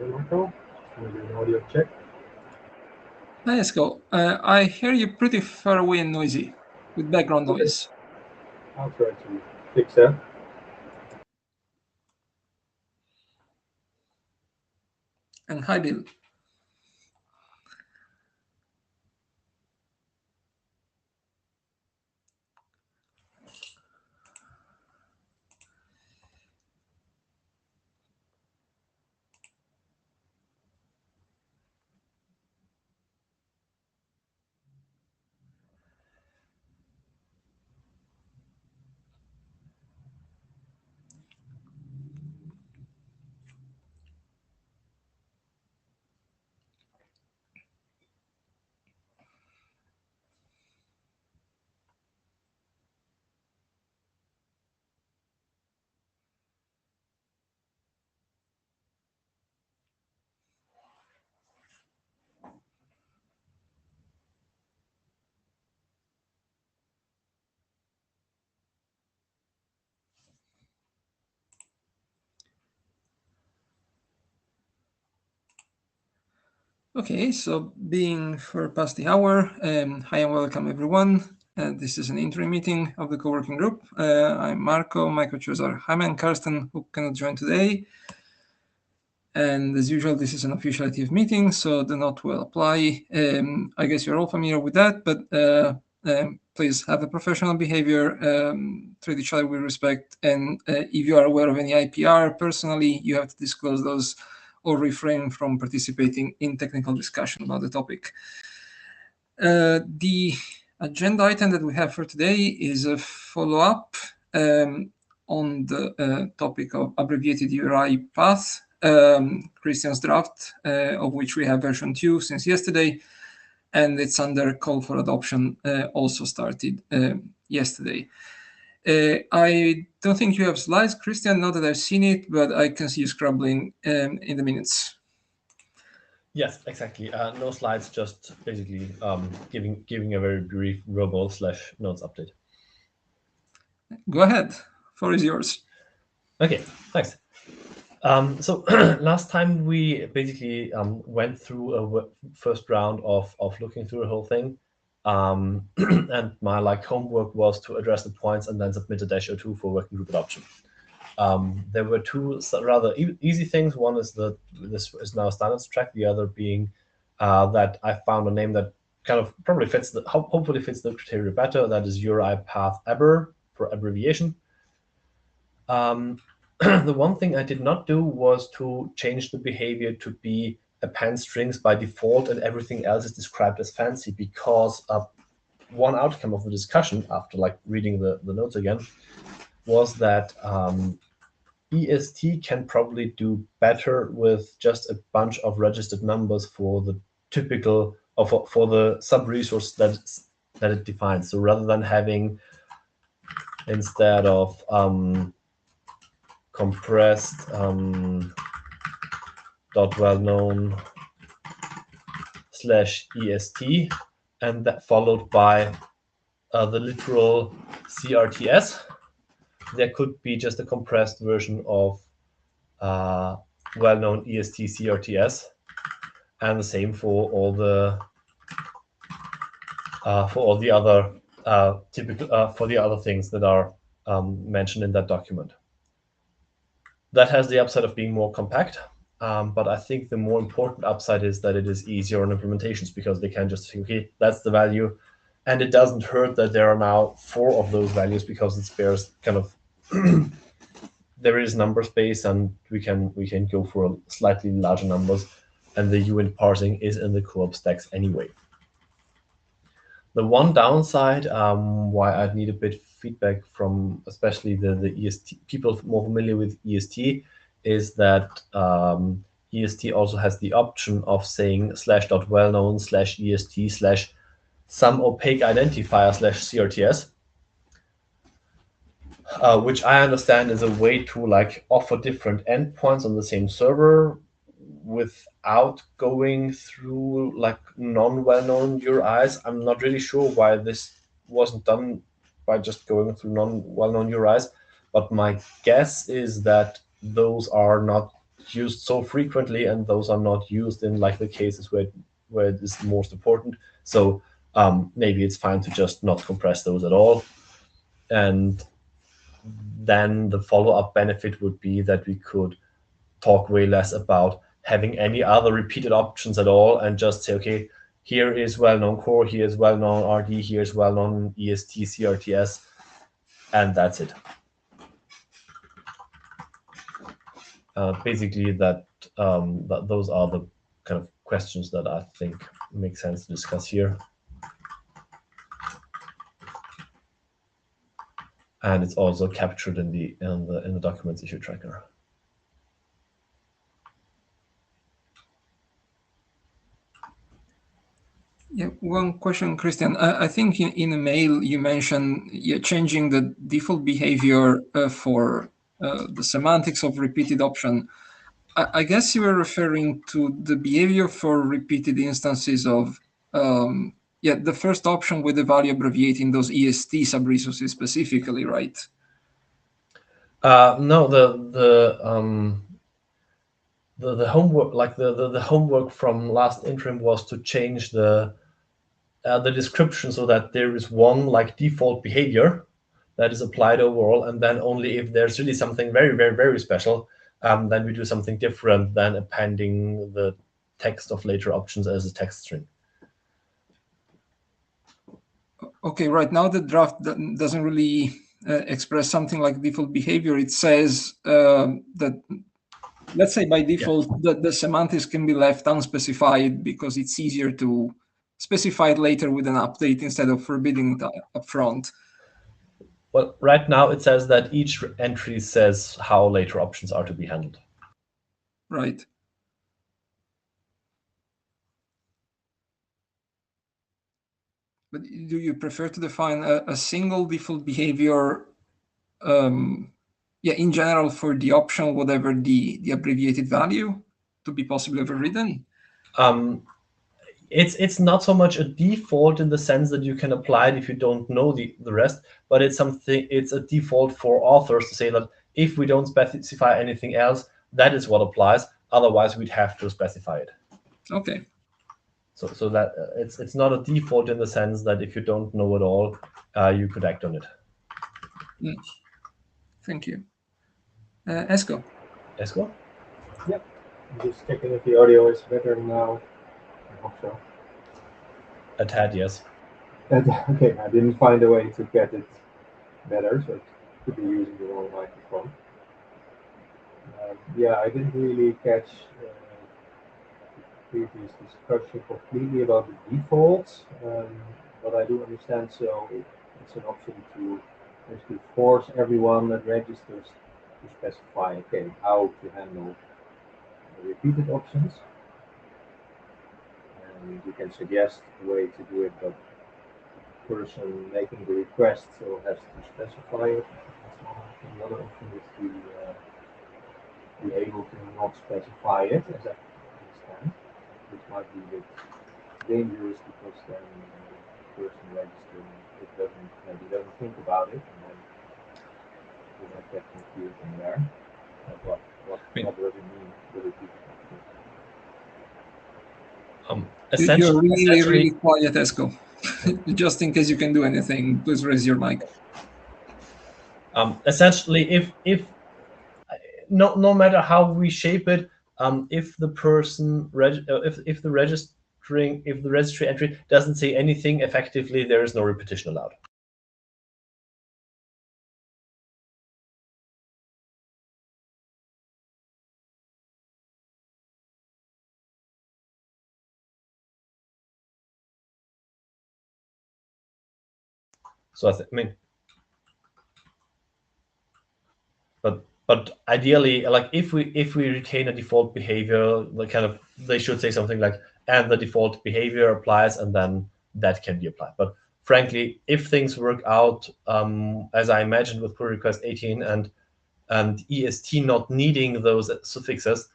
Marco. Maybe an audio check. Hi, Esko. I hear you pretty far away and noisy, with background noise. I'll try to fix that. And hi, Bill. Okay, so being far past the hour, hi and welcome everyone. This is an interim meeting of the co-working group. I'm Marco, my co-chairs are Jaime and Karsten, who cannot join today. And as usual, this is an official IETF meeting, so the note will apply. I guess you're all familiar with that, but please have a professional behavior, treat each other with respect, and if you are aware of any IPR personally, you have to disclose those or refrain from participating in technical discussion about the topic. The agenda item that we have for today is a follow-up on the topic of abbreviated URI path, Christian's draft, of which we have version 2 since yesterday, and it's under call for adoption, also started yesterday. I don't think you have slides, Christian, not that I've seen it, but I can see you scrubbing in the minutes. Yes, exactly. No slides, just basically giving a very brief verbal/notes update. Go ahead. Floor is yours. Okay, thanks. So last time we basically went through a first round of looking through the whole thing. And my homework was to address the points and then submit a -02 for working group adoption. There were two rather easy things. One is that this is now a standards track. The other being that I found a name that kind of probably fits hopefully fits the criteria better. That is URI path ABBER for abbreviation. The one thing I did not do was to change the behavior to be append strings by default and everything else is described as fancy, because one outcome of the discussion after reading the notes again was that EST can probably do better with just a bunch of registered numbers for the typical for the sub-resource that it defines. So rather than having, instead of compressed dot well-known /est and that followed by the literal CRTS, there could be just a compressed version of well-known EST CRTS, and the same for all the other typical for the other things that are mentioned in that document. That has the upside of being more compact, but I think the more important upside is that it is easier on implementations, because they can just say, okay, that's the value, and it doesn't hurt that there are now 4 of those values, because it spares kind of there is number space, and we can go for slightly larger numbers, and the uint parsing is in the co-op stacks anyway. The one downside, why I'd need a bit feedback from especially the EST people more familiar with EST, is that EST also has the option of saying /.wellknown /est /some opaque identifier /CRTS, which I understand is a way to offer different endpoints on the same server without going through non-well-known URIs. I'm not really sure why this wasn't done by just going through non-well-known URIs, but my guess is that those are not used so frequently, and those are not used in like the cases where it is most important. So maybe it's fine to just not compress those at all. And then the follow-up benefit would be that we could talk way less about having any other repeated options at all, and just say, okay, here is well-known core, here is well-known RD, here is well-known EST, CRTS, and that's it. Basically, those are the kind of questions that I think make sense to discuss here. And it's also captured in the documents issue tracker. Yeah, one question, Christian. I think in a mail you mentioned changing the default behavior for the semantics of repeated option. I guess you were referring to the behavior for repeated instances of the first option with the value abbreviating those EST sub-resources specifically, right? No, the homework, like the homework from last interim, was to change the description so that there is one like default behavior that is applied overall, and then only if there's really something very, very, very special, then we do something different than appending the text of later options as a text string. Okay, right now the draft doesn't really express something like default behavior. It says that, let's say by default, the semantics can be left unspecified because it's easier to specify it later with an update instead of forbidding it up front. Well, right now it says that each entry says how later options are to be handled. Right. But do you prefer to define a single default behavior, in general for the option, whatever the abbreviated value, to be possibly overridden? It's not so much a default in the sense that you can apply it if you don't know the rest, but it's a default for authors to say that if we don't specify anything else, that is what applies. Otherwise, we'd have to specify it. Okay. So that it's not a default in the sense that if you don't know it all, you could act on it. Thank you. Esko? Esko? Yep. I'm just checking if the audio is better now. I hope so. A tad, yes. Okay, I didn't find a way to get it better, so it could be using the wrong microphone. I didn't really catch the previous discussion completely about the defaults, but I do understand, so it's an option to basically force everyone that registers to specify, okay, how to handle the repeated options. And you can suggest a way to do it, but the person making the request still has to specify it. The other option is to be able to not specify it, as I understand, which might be a bit dangerous because then the person registering it doesn't think about it, and then you might get confused in there. What does it mean, the repeated options? You're really quiet, Esko. Just in case you can do anything, please raise your mic. Essentially, if no matter how we shape it, if the person if the registry entry doesn't say anything, effectively there is no repetition allowed. So but ideally, like if we retain a default behavior, like they should say something like, and the default behavior applies, and then that can be applied. But frankly, if things work out as I imagined with pull request 18 and EST not needing those suffixes,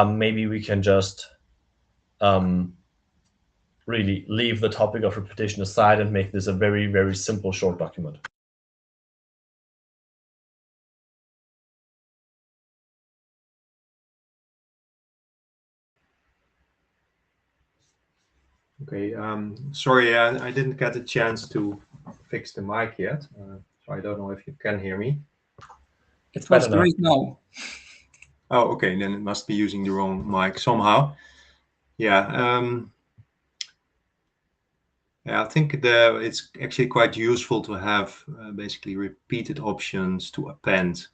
maybe we can just really leave the topic of repetition aside and make this a very, very simple short document. Okay, sorry, I didn't get a chance to fix the mic yet, so I don't know if you can hear me. It better was now. great now. Oh, okay, then it must be using the wrong mic somehow. Yeah, I think it's actually quite useful to have basically repeated options to append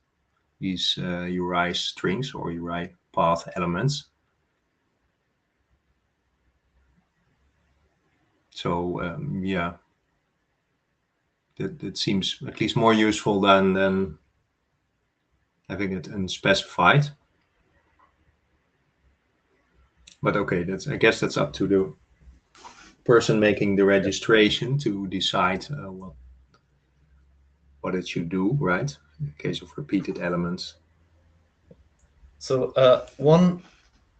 these URI strings or URI path elements. So yeah, that seems at least more useful than having it unspecified. But okay, I guess that's up to the person making the registration to decide what it should do, right? In case of repeated elements. So one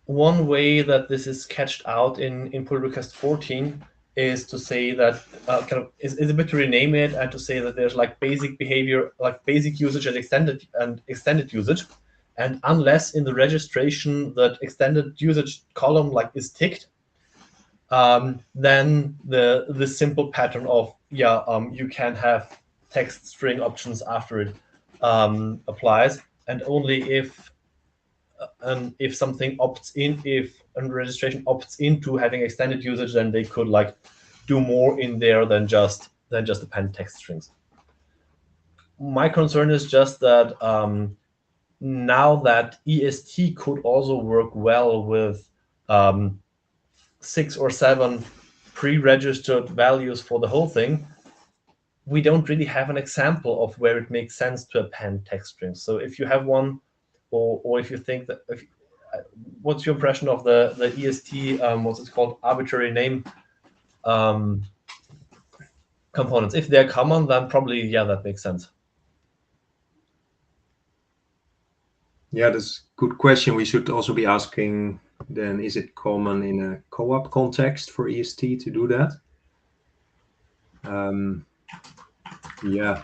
way that this is sketched out in pull request 14 is to say that is a bit to rename it and to say that there's like basic behavior, like basic usage and extended usage, and unless in the registration that extended usage column like is ticked, then the simple pattern of you can have text string options after it applies, and only if something opts in, if a registration opts into having extended usage, then they could like do more in there than just append text strings. My concern is just that now that EST could also work well with 6 or 7 pre-registered values for the whole thing, we don't really have an example of where it makes sense to append text strings. So if you have one, or if you think that, what's your impression of the EST, what's it called, arbitrary name components? If they're common, then probably, yeah, that makes sense. Yeah, that's a good question. We should also be asking then, is it common in a co-op context for EST to do that? Yeah,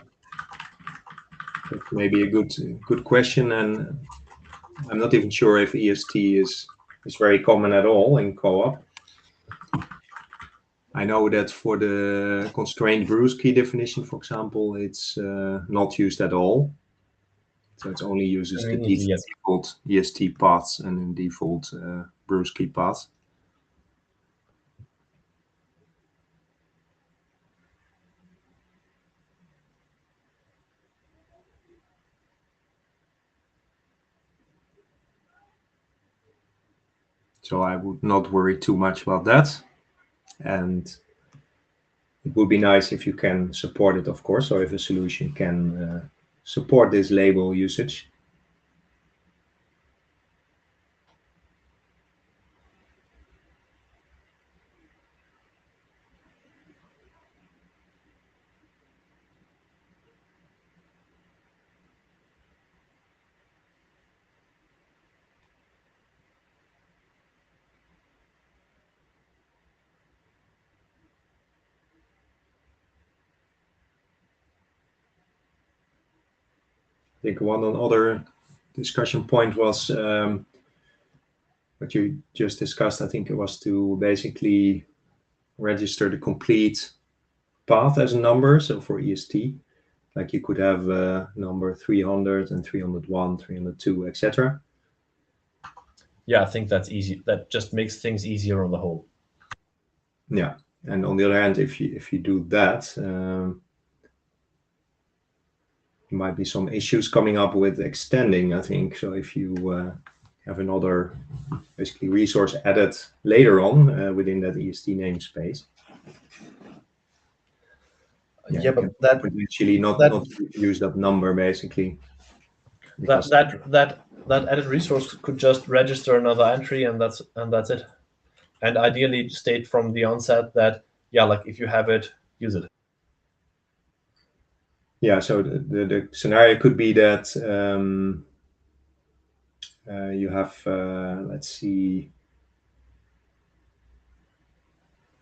that's maybe a good question, and I'm not even sure if EST is very common at all in co-op. I know that for the constrained Bruce key definition, for example, it's not used at all. So it only uses the default EST paths and the default Bruce key paths. So I would not worry too much about that. And it would be nice if you can support it, of course. So if a solution can support this label usage. I think one other discussion point was what you just discussed. I think it was to basically register the complete path as a number. So for EST, like you could have number 300 and 301, 302, etc. Yeah, I think that's easy. That just makes things easier on the whole. Yeah, and on the other hand, if you do that, there might be some issues coming up with extending, I think. So if you have another basically resource added later on within that EST namespace. Yeah, but that potentially not use that number basically. That added resource could just register another entry, and that's it. And ideally state from the onset that, yeah, like if you have it, use it. Yeah, so the scenario could be that you have, let's see,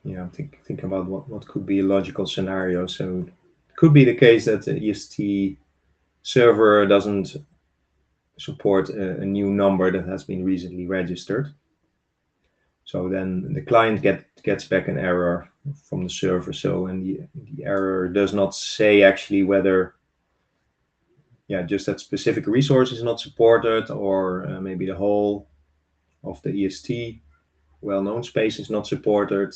yeah, think about what could be a logical scenario. So it could be the case that the EST server doesn't support a new number that has been recently registered. So then the client gets back an error from the server. So, and the error does not say actually whether, just that specific resource is not supported, or maybe the whole of the EST well-known space is not supported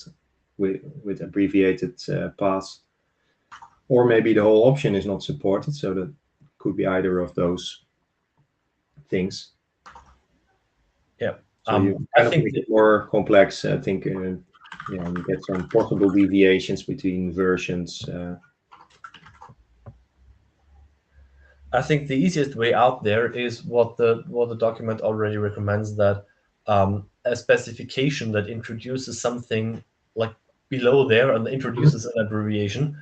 with abbreviated paths, or maybe the whole option is not supported. So that could be either of those things. Yeah. So you kind of make it more complex. I think you get some possible deviations between versions. I think the easiest way out there is what the document already recommends, that a specification that introduces something like below there and introduces an abbreviation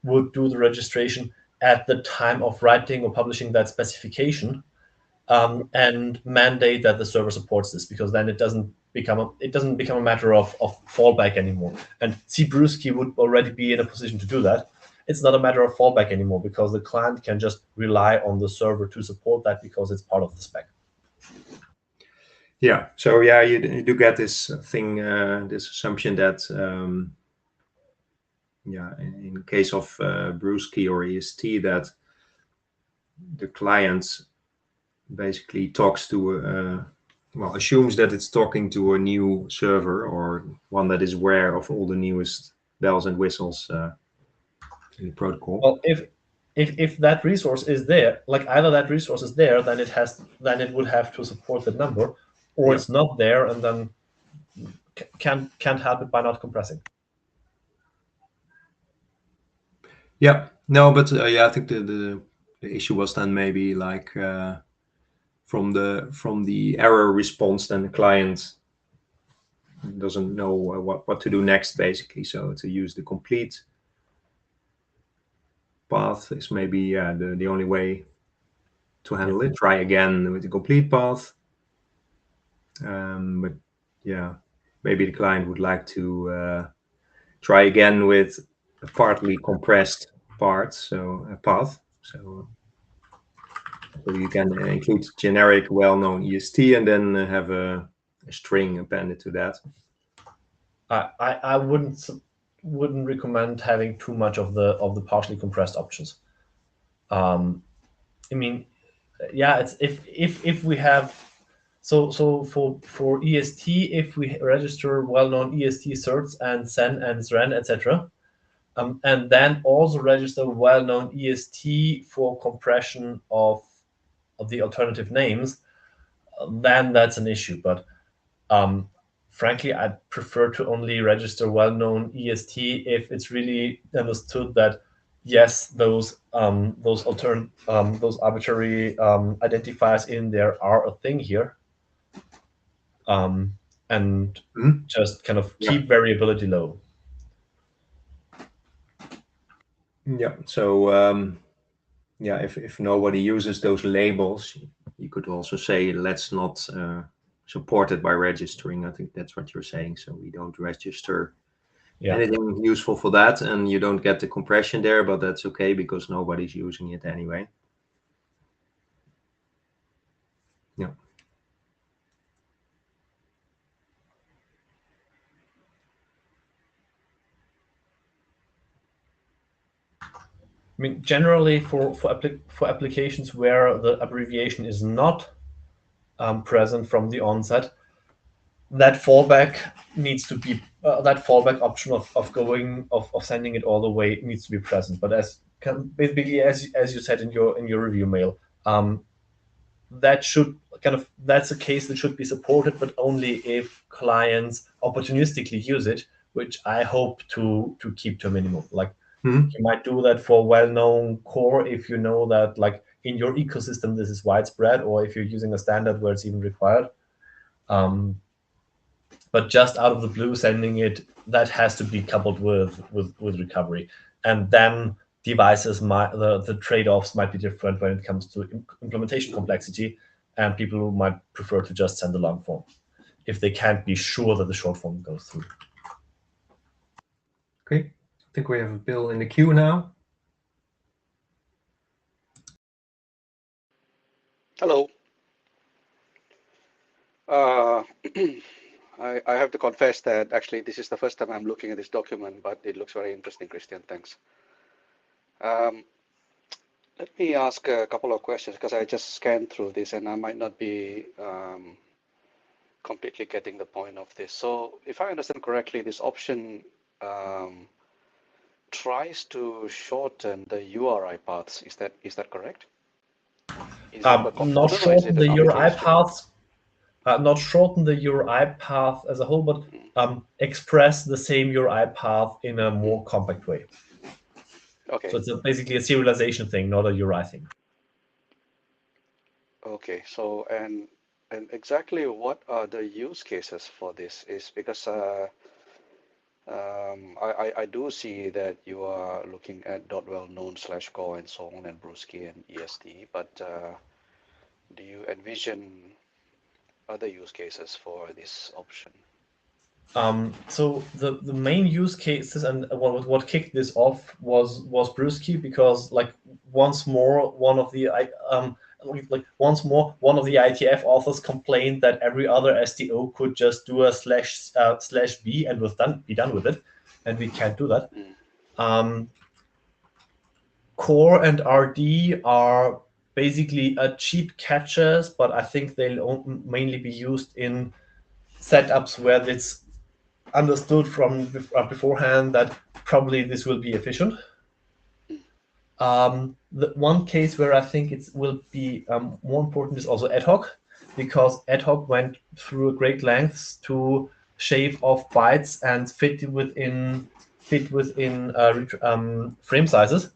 would do the registration at the time of writing or publishing that specification, and mandate that the server supports this, because then it doesn't become a matter of fallback anymore. And Cbrewski would already be in a position to do that. It's not a matter of fallback anymore, because the client can just rely on the server to support that, because it's part of the spec. Yeah. So you do get this thing, this assumption that in case of Brewski or EST, that the client basically talks to assumes that it's talking to a new server, or one that is aware of all the newest bells and whistles in the protocol. Well, if that resource is there, like either that resource is there, then it would have to support that number, or it's not there, and then can't help it by not compressing. Yeah. No, but I think the issue was then maybe like from the error response, then the client doesn't know what to do next, basically. So to use the complete path is maybe the only way to handle it. Try again with the complete path. But maybe the client would like to try again with a partly compressed path. So you can include generic well-known EST and then have a string appended to that. I wouldn't recommend having too much of the partially compressed options. I mean, it's if we have so for EST, if we register well-known EST certs and sen and zren, etc., and then also register well-known EST for compression of the alternative names, then that's an issue. But frankly, I'd prefer to only register well-known EST if it's really understood that yes, those arbitrary identifiers in there are a thing here, and just kind of keep variability low. Yeah. So if nobody uses those labels, you could also say let's not support it by registering. I think that's what you're saying. So we don't register anything useful for that, and you don't get the compression there, but that's okay because nobody's using it anyway. Yeah. I mean, generally for applications where the abbreviation is not present from the onset, that fallback needs to be that fallback option of sending it all the way needs to be present. But as you said in your review mail, that's a case that should be supported, but only if clients opportunistically use it, which I hope to keep to a minimum. Like you might do that for well-known core if you know that like in your ecosystem this is widespread, or if you're using a standard where it's even required. But just out of the blue sending it, that has to be coupled with recovery, and then devices the trade-offs might be different when it comes to implementation complexity, and people who might prefer to just send the long form if they can't be sure that the short form goes through. Okay, I think we have a Bill in the queue now. Hello. I have to confess that actually this is the first time I'm looking at this document, but it looks very interesting, Christian. Thanks. Let me ask a couple of questions because I just scanned through this and I might not be completely getting the point of this. So if I understand correctly, this option tries to shorten the URI paths. Is that correct? Is it a component Not or is shorten it the an URI application? paths, not shorten the URI path as a whole, but express the same URI path in a more compact way. Okay. So it's basically a serialization thing, not a URI thing. Okay. So and exactly what are the use cases for this? Is because I do see that you are looking at .well-known/core and so on and Brewski and ESD, but do you envision other use cases for this option? So the main use cases and what kicked this off was Brewski, because like once more one of the IETF authors complained that every other SDO could just do a /b and be done with it, and we can't do that. Core and RD are basically cheap catches, but I think they'll mainly be used in setups where it's understood from beforehand that probably this will be efficient. The one case where I think it will be more important is also ad hoc, because ad hoc went through great lengths to shave off bytes and fit within frame sizes,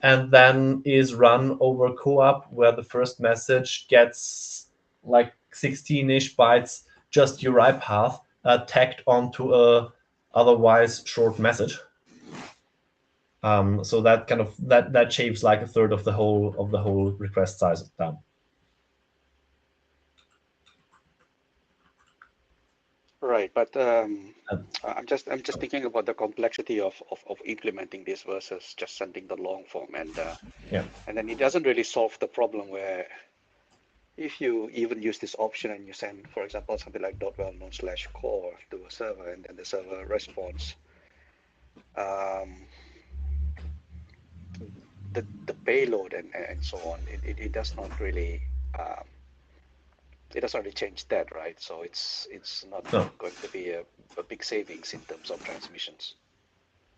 and then is run over co-op where the first message gets like 16-ish bytes just URI path tagged onto a otherwise short message. So that kind of that shaves like a third of the whole request size down. Right, but I'm just thinking about the complexity of implementing this versus just sending the long form, and and then it doesn't really solve the problem where if you even use this option and you send, for example, something like .well-known/core to a server and then the server responds, the payload and so on, it does not really it doesn't really change that, right? So it's not going to be a big savings in terms of transmissions.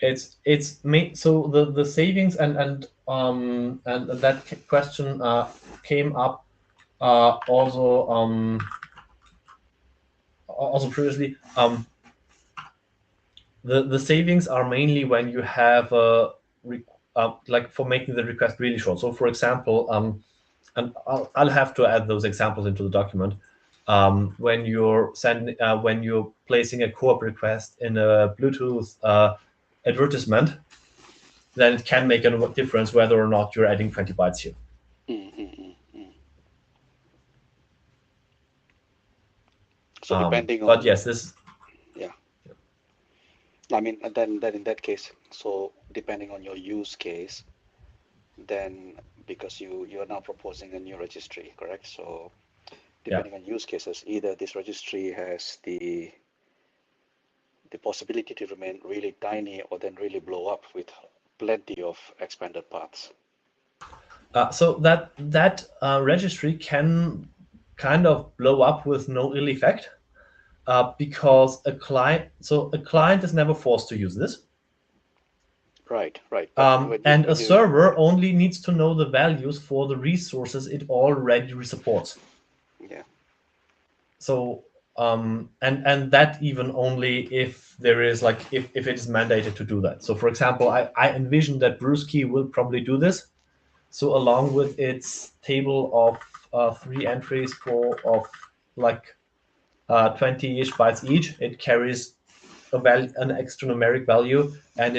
It's made so the savings and that question came up also previously. The savings are mainly when you have like for making the request really short. So for example, and I'll have to add those examples into the document. When you're placing a co-op request in a Bluetooth advertisement, then it can make a difference whether or not you're adding 20 bytes here. So depending on, but yes, this. Yeah. I mean, then in that case, so depending on your use case, then because you're now proposing a new registry, correct? So depending on use cases, either this registry has the possibility to remain really tiny or then really blow up with plenty of expanded paths. So that registry can kind of blow up with no ill effect, because a client is never forced to use this. Right. And a server only needs to know the values for the resources it already supports. Yeah. So and that even only if there is if it is mandated to do that. So for example, I envision that Brewski will probably do this. So along with its table of 3 entries of 20-ish bytes each, it carries an extra numeric value, and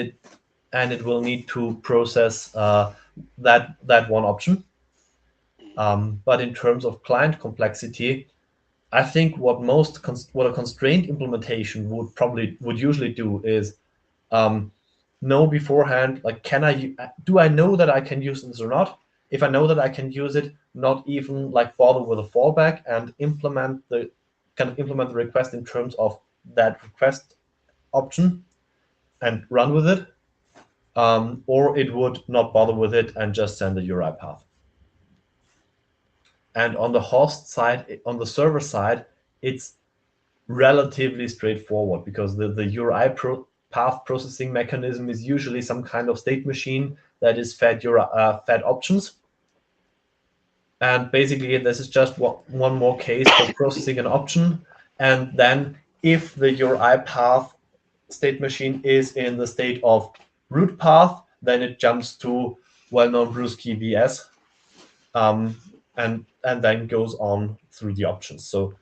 it will need to process that one option. But in terms of client complexity, I think what a constrained implementation would usually do is know beforehand, do I know that I can use this or not? If I know that I can use it, not even bother with a fallback and implement the kind of implement the request in terms of that request option and run with it, or it would not bother with it and just send the URI path. And on the host side, on the server side, it's relatively straightforward because the URI path processing mechanism is usually some kind of state machine that is fed options. And basically, this is just one more case for processing an option. And then if the URI path state machine is in the state of root path, then it jumps to well-known Brewski VS, and then goes on through the options. So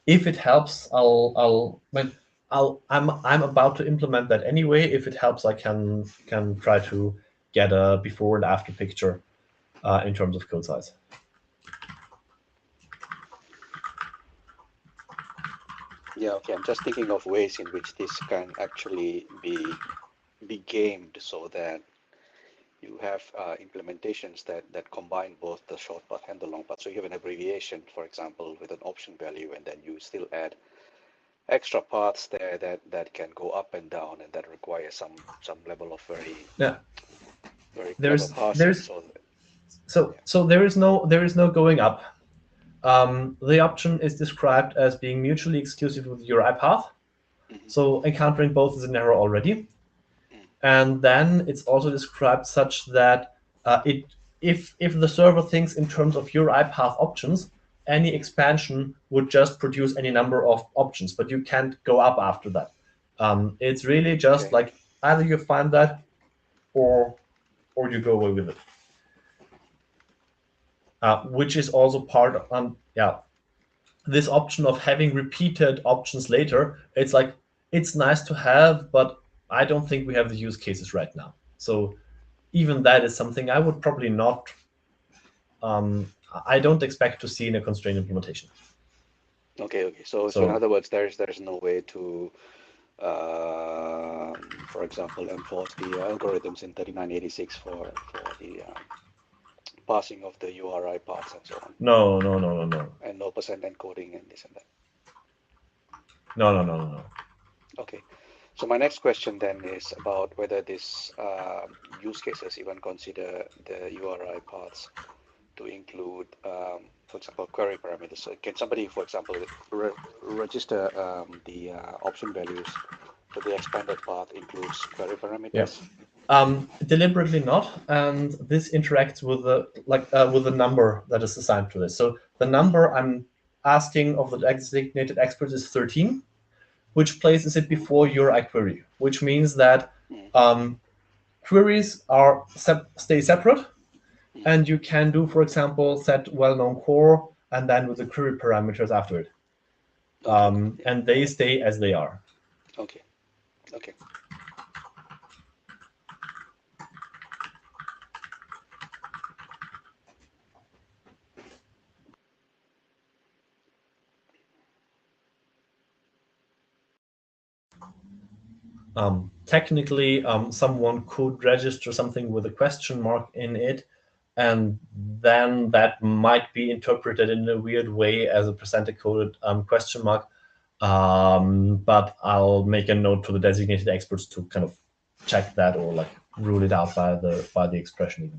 if it helps, I'm about to implement that anyway. If it helps, I can try to get a before and after picture in terms of code size. Yeah, okay. I'm just thinking of ways in which this can actually be gamed so that you have implementations that combine both the short path and the long path. So you have an abbreviation, for example, with an option value, and then you still add extra paths there that can go up and down, and that require some level of very clever parsing. So there is no going up. The option is described as being mutually exclusive with URI path. So encountering both is an error already. And then it's also described such that if the server thinks in terms of URI path options, any expansion would just produce any number of options, but you can't go up after that. It's really just like either you find that or you go away with it. Which is also part of this option of having repeated options later. It's like, it's nice to have, but I don't think we have the use cases right now. So even that is something I would probably not, I don't expect to see in a constrained implementation. Okay. So in other words, there's no way to, for example, enforce the algorithms in 3986 for the passing of the URI paths and so on. No. And no percent encoding and this and that. No. Okay. So my next question then is about whether this use cases even consider the URI paths to include, for example, query parameters. So can somebody, for example, register the option values for the expanded path includes query parameters? Deliberately not, and this interacts with the number that is assigned to this. So the number I'm asking of the designated expert is 13, which places it before URI query, which means that queries stay separate, and you can do, for example, set well-known core and then with the query parameters after it, and they stay as they are. Okay. Technically, someone could register something with a question mark in it, and then that might be interpreted in a weird way as a percent-encoded question mark. But I'll make a note to the designated experts to kind of check that or like rule it out by the expression even.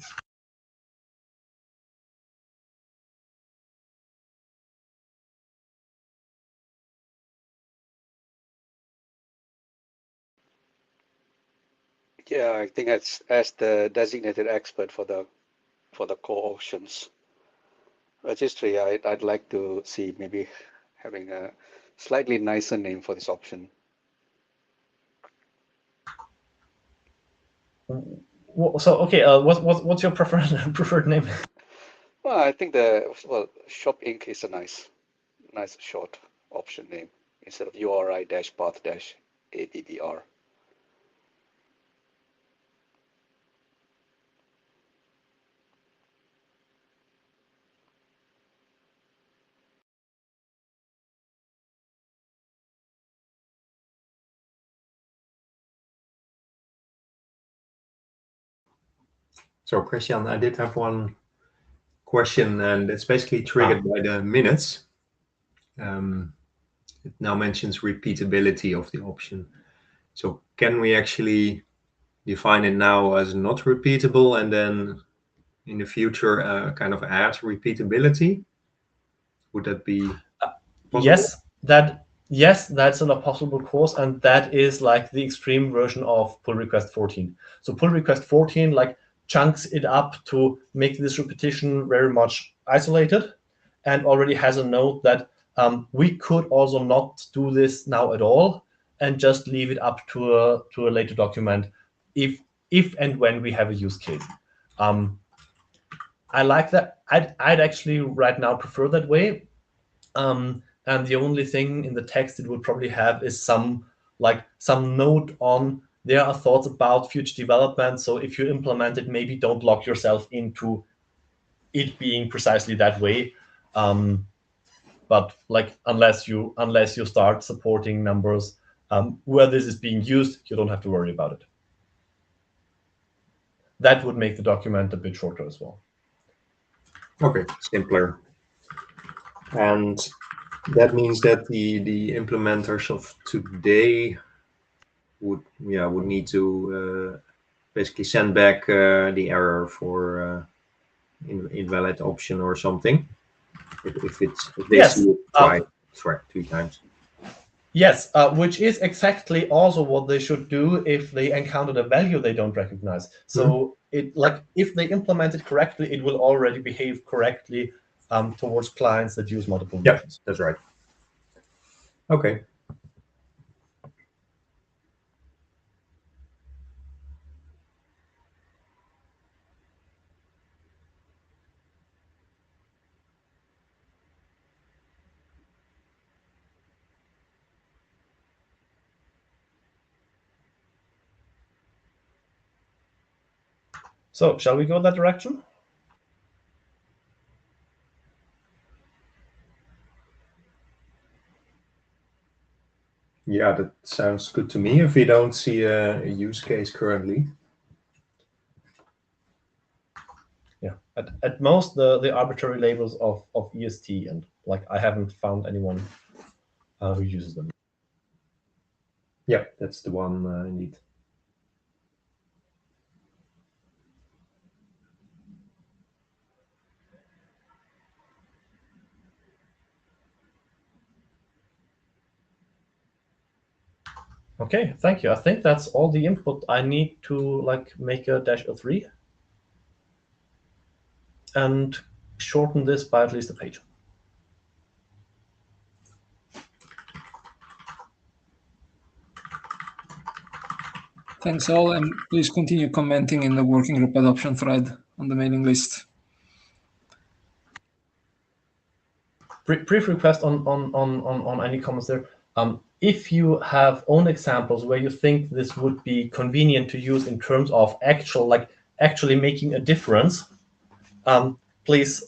Yeah, I think as the designated expert for the core options registry, I'd like to see maybe having a slightly nicer name for this option. So okay, what's your preferred name? Well, I think Shop Inc. is a nice short option name instead of URI-path-ADDR. So Christian, I did have one question, and it's basically triggered by the minutes. it now mentions repeatability of the option. So can we actually define it now as not repeatable and then in the future kind of add repeatability? Would that be possible? Yes, that's a possible course, and that is like the extreme version of pull request 14. So pull request 14 like chunks it up to make this repetition very much isolated, and already has a note that we could also not do this now at all, and just leave it up to a later document if and when we have a use case. I like that. I'd actually right now prefer that way. And the only thing in the text it would probably have is some note on there are thoughts about future development. So if you implement it, maybe don't lock yourself into it being precisely that way. But like unless you start supporting numbers where this is being used, you don't have to worry about it. That would make the document a bit shorter as well. Okay, simpler. And that means that the implementers of today would need to basically send back the error for invalid option or something if they Yes. see it three times. Yes, which is exactly also what they should do if they encounter a value they don't recognize. So if they implement it correctly, it will already behave correctly towards clients that use multiple versions. That's right. Okay. So shall we go that direction? Yeah, that sounds good to me if we don't see a use case currently. Yeah, at most the arbitrary labels of EST, and like I haven't found anyone who uses them. Yeah, that's the one indeed. Okay, thank you. I think that's all the input I need to like make a -03 and shorten this by at least a page. Thanks all, and please continue commenting in the working group adoption thread on the mailing list. Brief request on any comments there. If you have own examples where you think this would be convenient to use in terms of actually making a difference, please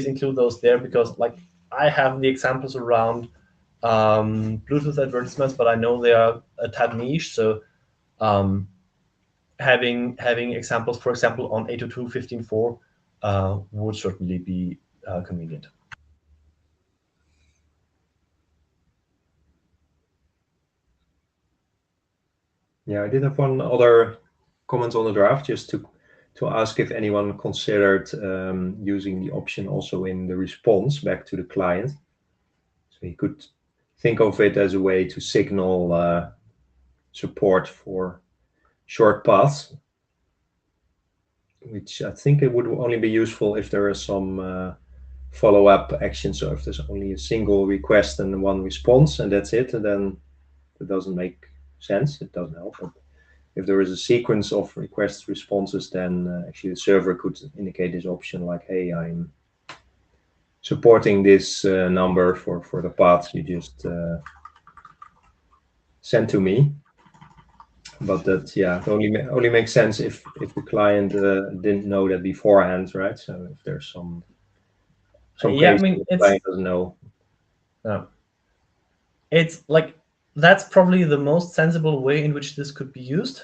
include those there, because like I have the examples around Bluetooth advertisements, but I know they are a tad niche. So having examples, for example, on 802.15.4 would certainly be convenient. Yeah, I did have one other comment on the draft, just to ask if anyone considered using the option also in the response back to the client. So you could think of it as a way to signal support for short paths, which I think it would only be useful if there are some follow-up action. So if there's only a single request and one response and that's it, and then it doesn't make sense, it doesn't help. But if there is a sequence of requests responses, then actually the server could indicate this option like, hey, I'm supporting this number for the paths you just sent to me. But that, yeah, it only makes sense if the client didn't know that beforehand, right? So if there's some yeah, case I mean, the client doesn't know. It's like that's probably the most sensible way in which this could be used.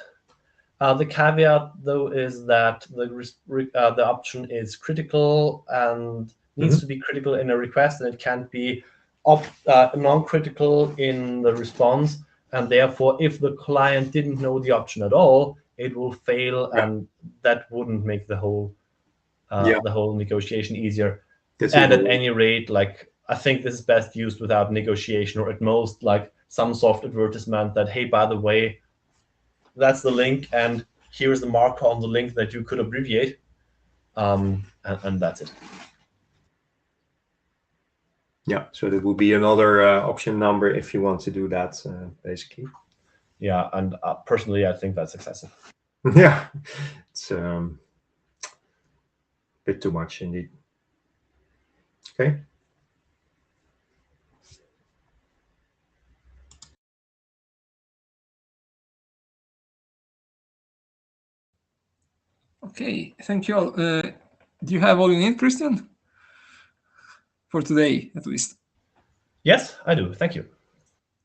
The caveat, though, is that the option is critical and needs to be critical in a request, and it can't be non-critical in the response, and therefore, if the client didn't know the option at all, it will fail, and that wouldn't make the whole negotiation easier. And at any rate, like, I think this is best used without negotiation, or at most like some soft advertisement that, hey, by the way, that's the link, and here's the marker on the link that you could abbreviate, and that's it. Yeah, so that would be another option number if you want to do that, basically. Yeah, and personally, I think that's excessive. Yeah, it's a bit too much indeed. Okay. Okay, thank you all. Do you have all you need, Christian? For today, at least. Yes, I do. Thank you.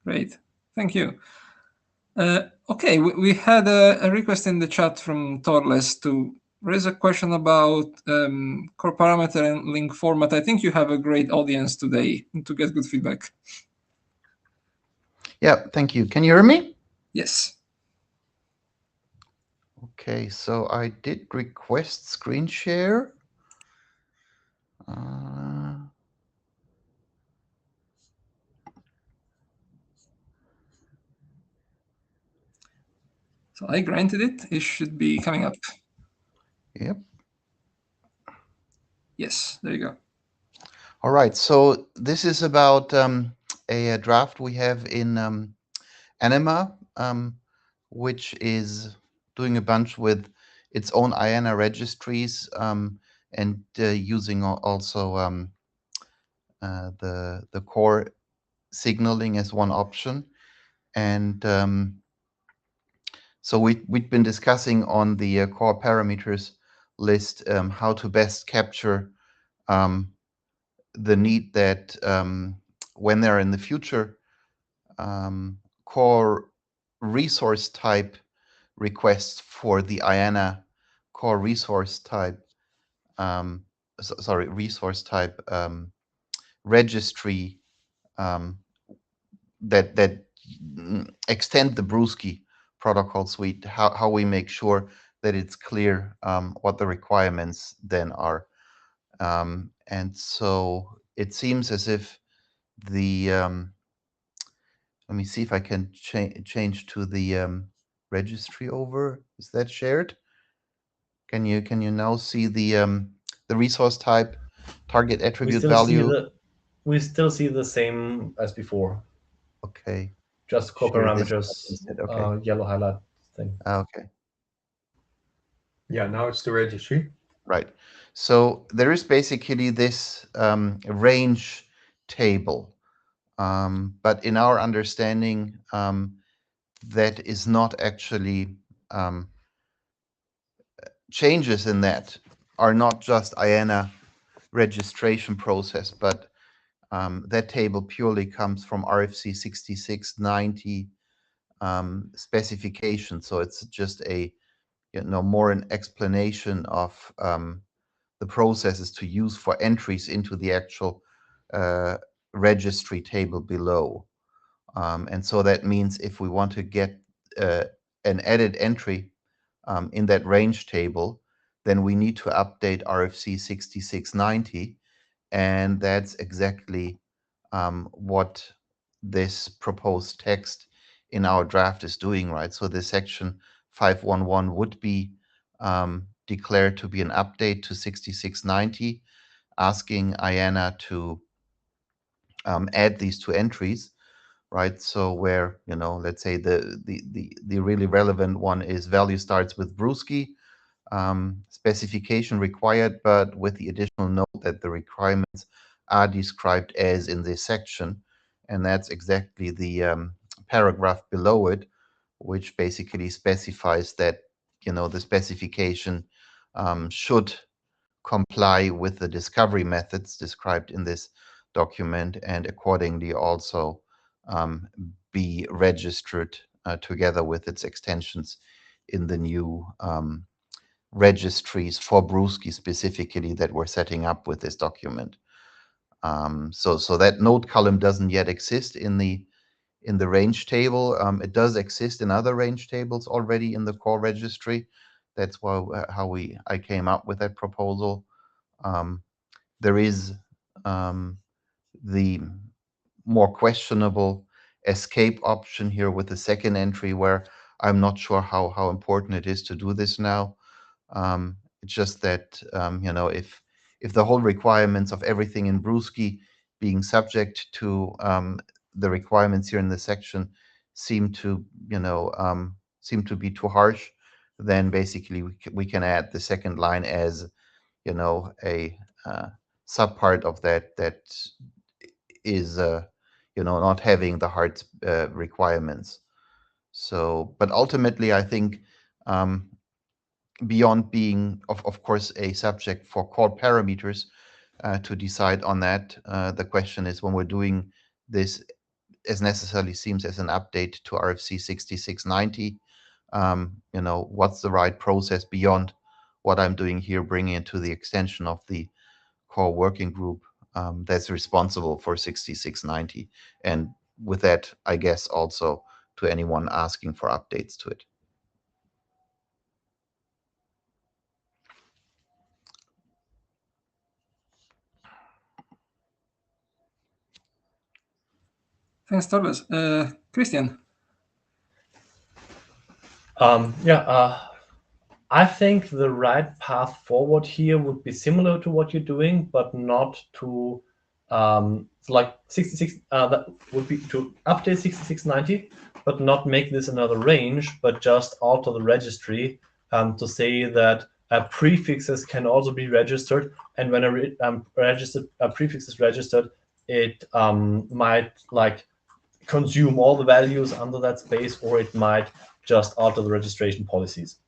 Great, thank you. Okay, we had a request in the chat from Torles to raise a question about core parameter and link format. I think you have a great audience today to get good feedback. Yeah, thank you. Can you hear me? Yes. Okay, so I did request screen share. So I granted it. It should be coming up. Yep. Yes, there you go. All right, so this is about a draft we have in Anima, which is doing a bunch with its own IANA registries and using also the core signaling as one option. And so we've been discussing on the core parameters list how to best capture the need that when they're in the future core resource type requests for the IANA core resource type, resource type registry that extend the Brewski protocol suite, how we make sure that it's clear what the requirements then are. And so it seems as if the, let me see if I can change to the registry over. Is that shared? Can you now see the resource type target attribute value? We still see the same as before. Okay. Just core parameters, okay. yellow highlight thing. Okay. Yeah, now it's the registry. Right. So there is basically this range table, but in our understanding, that is not actually changes in that are not just IANA registration process, but that table purely comes from RFC 6690 specification. So it's just a more an explanation of the processes to use for entries into the actual registry table below. And so that means if we want to get an added entry in that range table, then we need to update RFC 6690. And that's exactly what this proposed text in our draft is doing, right? So this section 511 would be declared to be an update to 6690, asking IANA to add these two entries, right? So where, let's say the really relevant one is value starts with Brewski, specification required, but with the additional note that the requirements are described as in this section. And that's exactly the paragraph below it, which basically specifies that, the specification should comply with the discovery methods described in this document and accordingly also be registered together with its extensions in the new registries for Brewski specifically that we're setting up with this document. So that node column doesn't yet exist in the range table. It does exist in other range tables already in the core registry. That's why I came up with that proposal. There is the more questionable escape option here with the second entry, where I'm not sure how important it is to do this now. It's just that if the whole requirements of everything in Brewski being subject to the requirements here in the section seem to be too harsh, then basically we can add the second line as a subpart of that is not having the hard requirements. So, but ultimately, I think beyond being, of course, a subject for core parameters to decide on that, the question is, when we're doing this, as necessarily seems as an update to RFC 6690, what's the right process beyond what I'm doing here, bringing it to the extension of the core working group that's responsible for 6690. And with that, I guess also to anyone asking for updates to it. Thanks, Torres. Christian. I think the right path forward here would be similar to what you're doing, but not to like 66. That would be to update 6690, but not make this another range, but just alter the registry to say that prefixes can also be registered, and when a prefix is registered, it might like consume all the values under that space, or it might just alter the registration policies,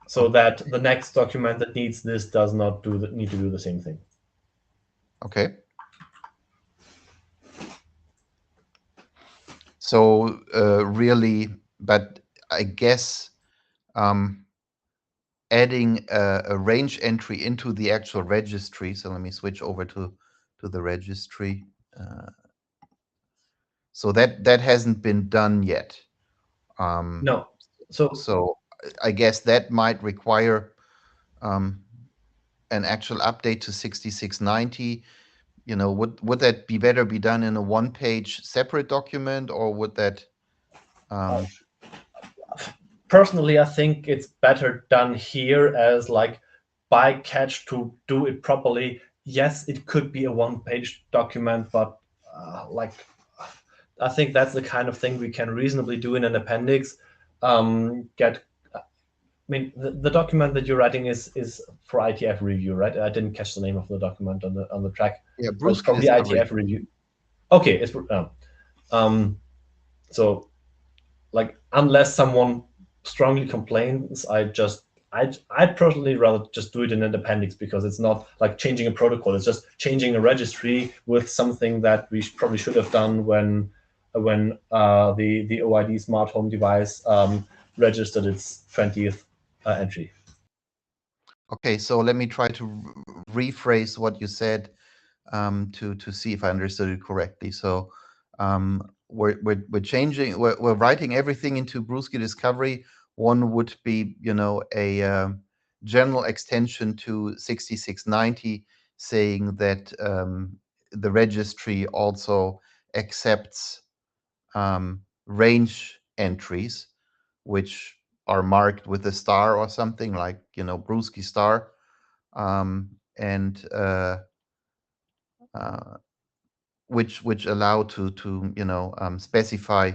so that the next document that needs this does not need to do the same thing. Okay. So really, but I guess adding a range entry into the actual registry. So let me switch over to the registry. So that hasn't been done yet. No. So I guess that might require an actual update to 6690. Would that be better be done in a one-page separate document, or would that? Personally, I think it's better done here as like bycatch to do it properly. Yes, it could be a one-page document, but I think that's the kind of thing we can reasonably do in an appendix. I mean, the document that you're writing is for IETF review, right? I didn't catch the name of the document on the track. Yeah, Bruce, probably IETF review. Okay, it's so like unless someone strongly complains, I'd personally rather just do it in an appendix, because it's not like changing a protocol. It's just changing a registry with something that we probably should have done when the OID smart home device registered its 20th entry. Okay, so let me try to rephrase what you said to see if I understood it correctly. So we're changing, we're writing everything into Brewski Discovery. One would be, a general extension to 6690, saying that the registry also accepts range entries, which are marked with a star or something, like Brewski star, and which allow to specify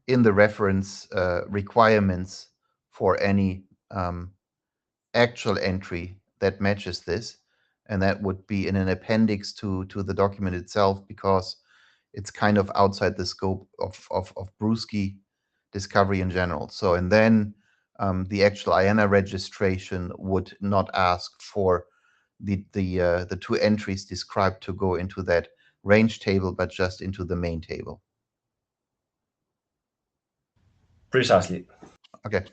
in the reference requirements for any actual entry that matches this, and that would be in an appendix to the document itself, because it's kind of outside the scope of Brewski Discovery in general. So, and then the actual IANA registration would not ask for the two entries described to go into that range table, but just into the main table. Precisely. Okay.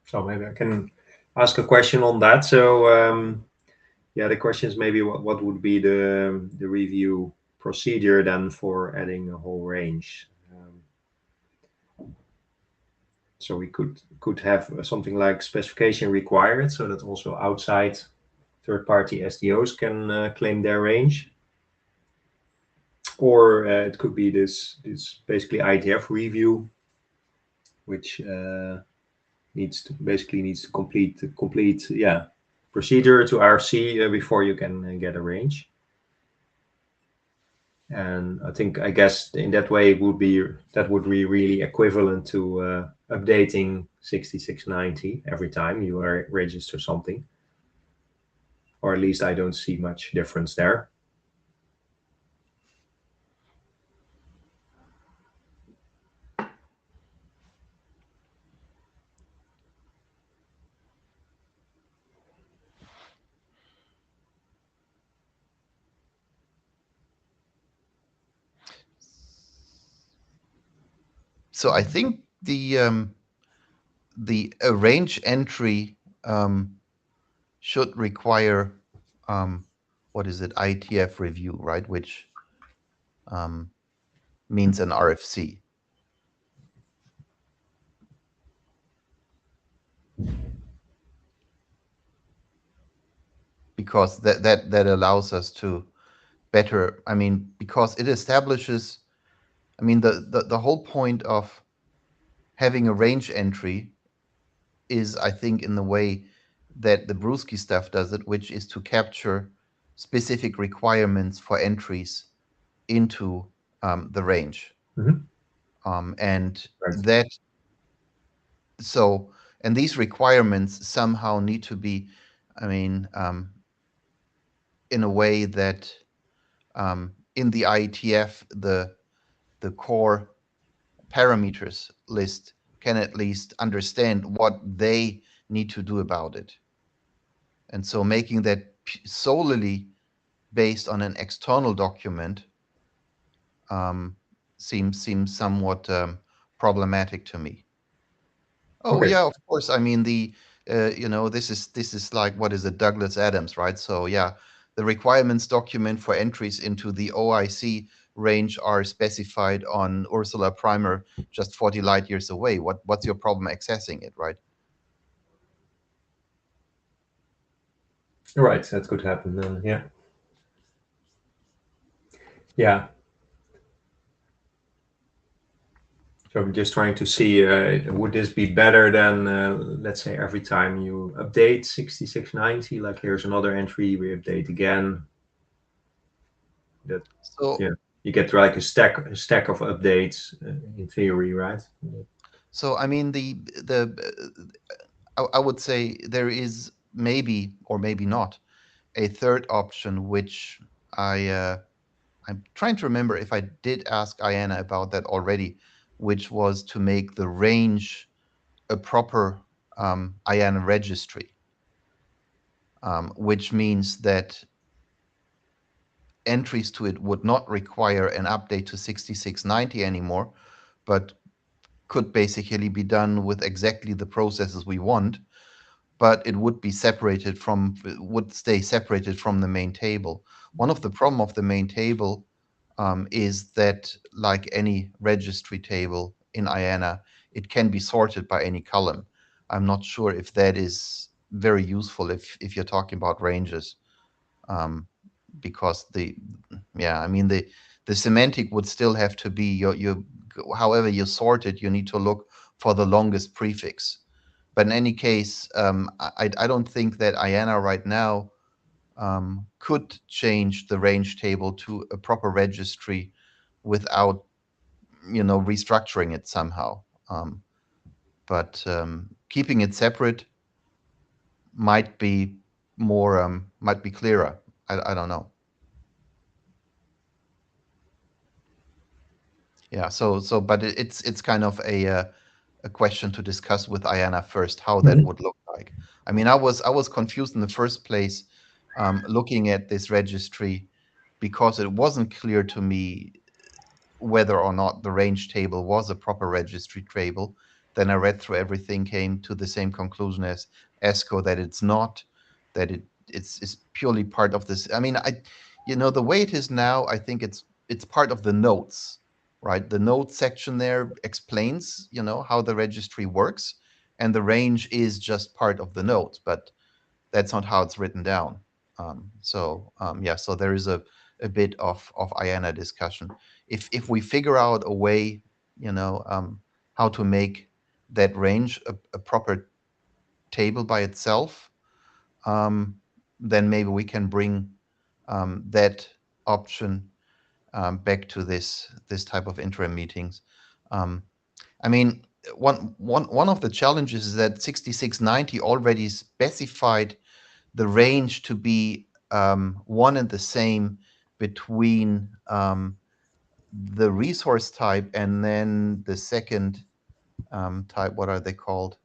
So maybe I can ask a question on that. So yeah, the question is maybe what would be the review procedure then for adding a whole range? So we could have something like specification required, so that also outside third-party SDOs can claim their range. Or it could be this basically IETF review, which needs to complete procedure to RC before you can get a range. And I guess in that way would be really equivalent to updating 6690 every time you register something, or at least I don't see much difference there. So I think the range entry should require what is it, IETF review, right? Which means an RFC. Because that allows us to better, I mean, because it establishes, I mean, the whole point of having a range entry is, I think, in the way that the Brewski stuff does it, which is to capture specific requirements for entries into the range. Mm-hmm. And right. that, so, and these requirements somehow need to be, I mean, in a way that in the IETF, the core parameters list can at least understand what they need to do about it. And so making that solely based on an external document seems somewhat problematic to me. Oh Okay. yeah, of course. I mean this is like, what is it, Douglas Adams, right? So yeah, the requirements document for entries into the OIC range are specified on Ursula Primer, just 40 light years away. What's your problem accessing it, right? Right, that could happen then. Yeah. Yeah. So I'm just trying to see, would this be better than, let's say, every time you update 6690, like here's another entry, we update again. That, So yeah, you get like a stack of updates in theory, right? So I mean I would say there is maybe or maybe not a third option, which I'm trying to remember if I did ask Ayana about that already, which was to make the range a proper Ayana registry, which means that entries to it would not require an update to 6690 anymore, but could basically be done with exactly the processes we want, but it would be separated from, would stay separated from the main table. One of the problem of the main table is that, like any registry table in IANA, it can be sorted by any column. I'm not sure if that is very useful if you're talking about ranges, because I mean the semantic would still have to be your however you sort it, you need to look for the longest prefix. But in any case, I don't think that IANA right now could change the range table to a proper registry without, restructuring it somehow. But keeping it separate might be more, might be clearer. I don't know. Yeah. But it's kind of a question to discuss with IANA first, how that would look like. I mean, I was confused in the first place looking at this registry, because it wasn't clear to me whether or not the range table was a proper registry table, then I read through everything, came to the same conclusion as ESCO, that it's not, that it's purely part of this. I mean, the way it is now, I think it's part of the notes, right? The notes section there explains, how the registry works, and the range is just part of the note, but that's not how it's written down. So there is a bit of IANA discussion. If we figure out a way, how to make that range a proper table by itself, then maybe we can bring that option back to this type of interim meetings. I mean, one of the challenges is that 6690 already specified the range to be one and the same between the resource type and then the second type. What are they called?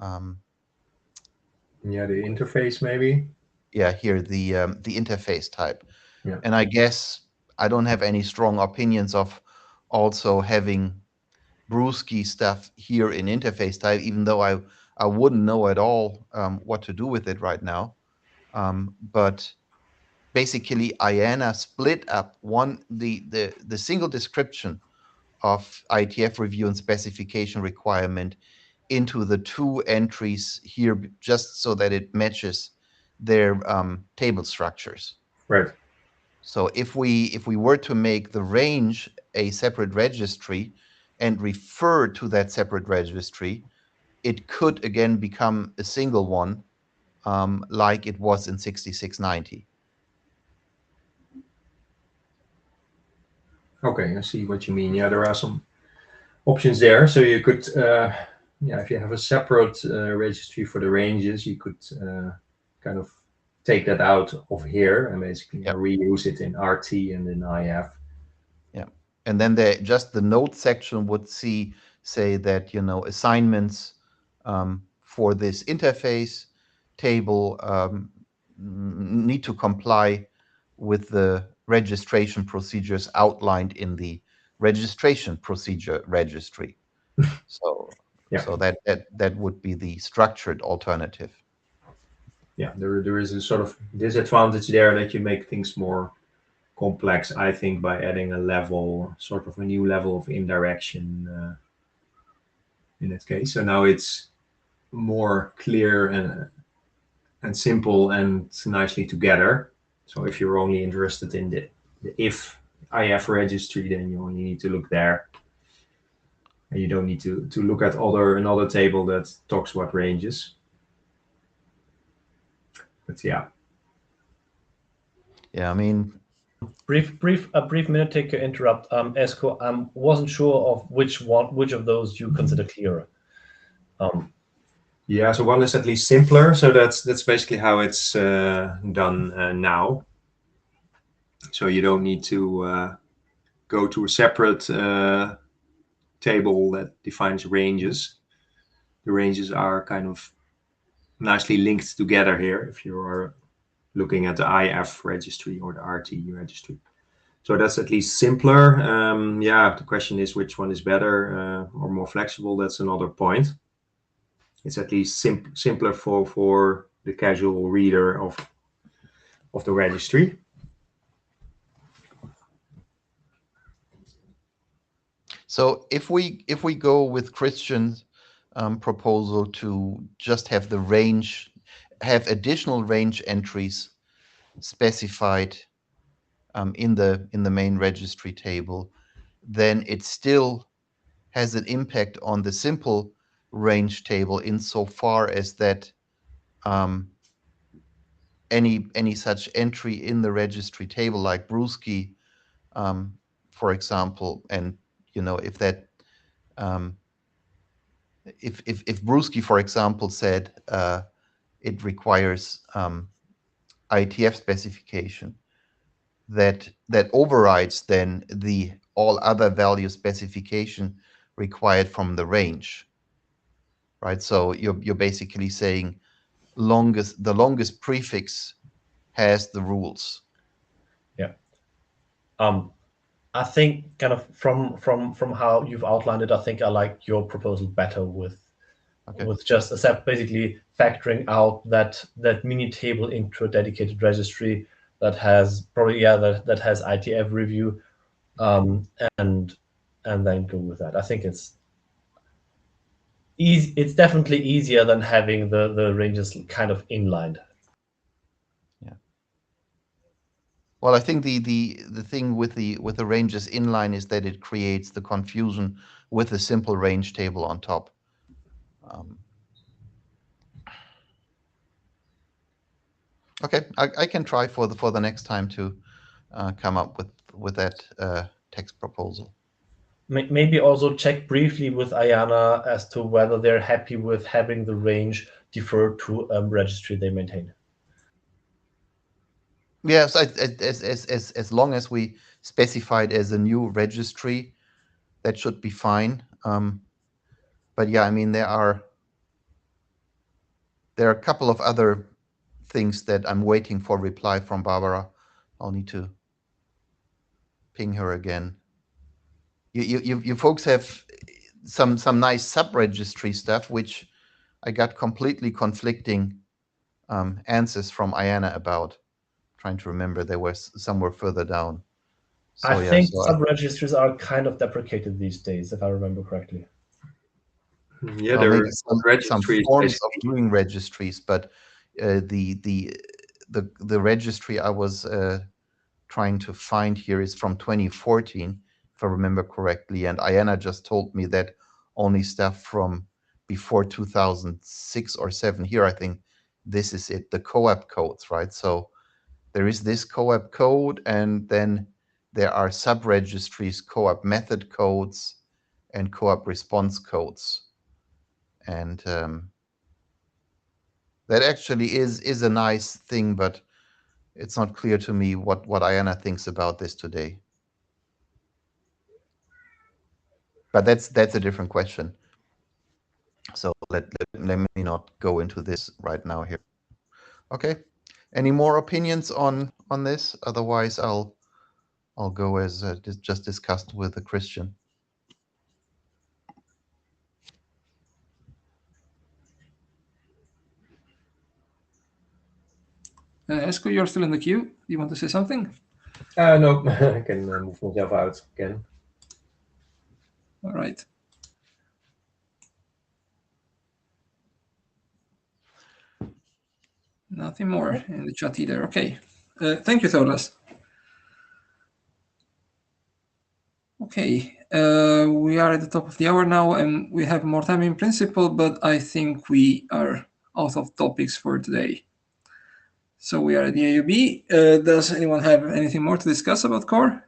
Yeah, the interface maybe. Yeah, here the interface type. Yeah. And I guess I don't have any strong opinions of also having Brewski stuff here in interface type, even though I wouldn't know at all what to do with it right now. But basically, IANA split up the single description of IETF review and specification requirement into the two entries here, just so that it matches their table structures. Right. So if we were to make the range a separate registry and refer to that separate registry, it could again become a single one, like it was in 6690. Okay, I see what you mean. Yeah, there are some options there. So you could, if you have a separate registry for the ranges, you could kind of take that out of here and basically reuse it in RT and in IF. Yeah, and then the note section would say that assignments for this interface table need to comply with the registration procedures outlined in the registration procedure registry. So that would be the structured alternative. Yeah, there is a sort of disadvantage there that you make things more complex, I think, by adding a level, sort of a new level of indirection in that case. So now it's more clear and simple and nicely together. So if you're only interested in the if IF registry, then you only need to look there. And you don't need to look at another table that talks about ranges. But yeah. Yeah, I mean, a brief minute take to interrupt. Esko, I wasn't sure of which of those you consider clearer. Yeah, so one is at least simpler. So that's basically how it's done now. So you don't need to go to a separate table that defines ranges. The ranges are kind of nicely linked together here if you are looking at the IF registry or the RT registry. So that's at least simpler. The question is which one is better or more flexible. That's another point. It's at least simpler for the casual reader of the registry. So if we go with Christian's proposal to just have the range, have additional range entries specified in the main registry table, then it still has an impact on the simple range table insofar as that any such entry in the registry table, like Brewski, for example, and if that if Brewski, for example, said it requires IETF specification, that overrides then the all other value specification required from the range, right? So you're basically saying the longest prefix has the rules. Yeah. I think kind of from how you've outlined it, I think I like your proposal better with just basically factoring out that mini table into a dedicated registry that has probably that has IETF review, and then go with that. I think it's easy. It's definitely easier than having the ranges kind of inlined. Yeah. Well, I think the thing with the ranges inline is that it creates the confusion with a simple range table on top. Okay, I can try for the next time to come up with that text proposal. Maybe also check briefly with IANA as to whether they're happy with having the range deferred to a registry they maintain. Yes, as long as we specify it as a new registry, that should be fine. But yeah, I mean there are a couple of other things that I'm waiting for reply from Barbara. I'll need to ping her again. You folks have some nice sub-registry stuff, which I got completely conflicting answers from IANA about. Trying to remember, they were somewhere further down. So, I think sub-registries are kind of deprecated these days, if I remember correctly. Yeah, there are some forms of doing registries, but the registry I was trying to find here is from 2014, if I remember correctly, and IANA just told me that only stuff from before 2006 or 7. Here, I think this is it, the COAP codes, right? So there is this COAP code, and then there are sub-registries, COAP method codes, and COAP response codes. And that actually is a nice thing, but it's not clear to me what IANA thinks about this today. But that's a different question. So let me not go into this right now here. Okay. Any more opinions on this? Otherwise, I'll go as just discussed with the Christian. Esko, you're still in the queue. Do you want to say something? No, I can move myself out again. All right. Nothing more in the chat either. Okay. Thank you, Thomas. Okay. We are at the top of the hour now, and we have more time in principle, but I think we are out of topics for today. So we are at the AUB. Does anyone have anything more to discuss about core?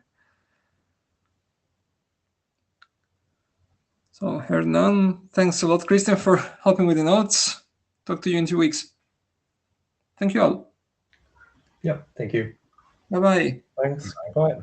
So heard none. Thanks a lot, Christian, for helping with the notes. Talk to you in 2 weeks. Thank you all. Yeah, thank you. Bye-bye. Thanks. Bye.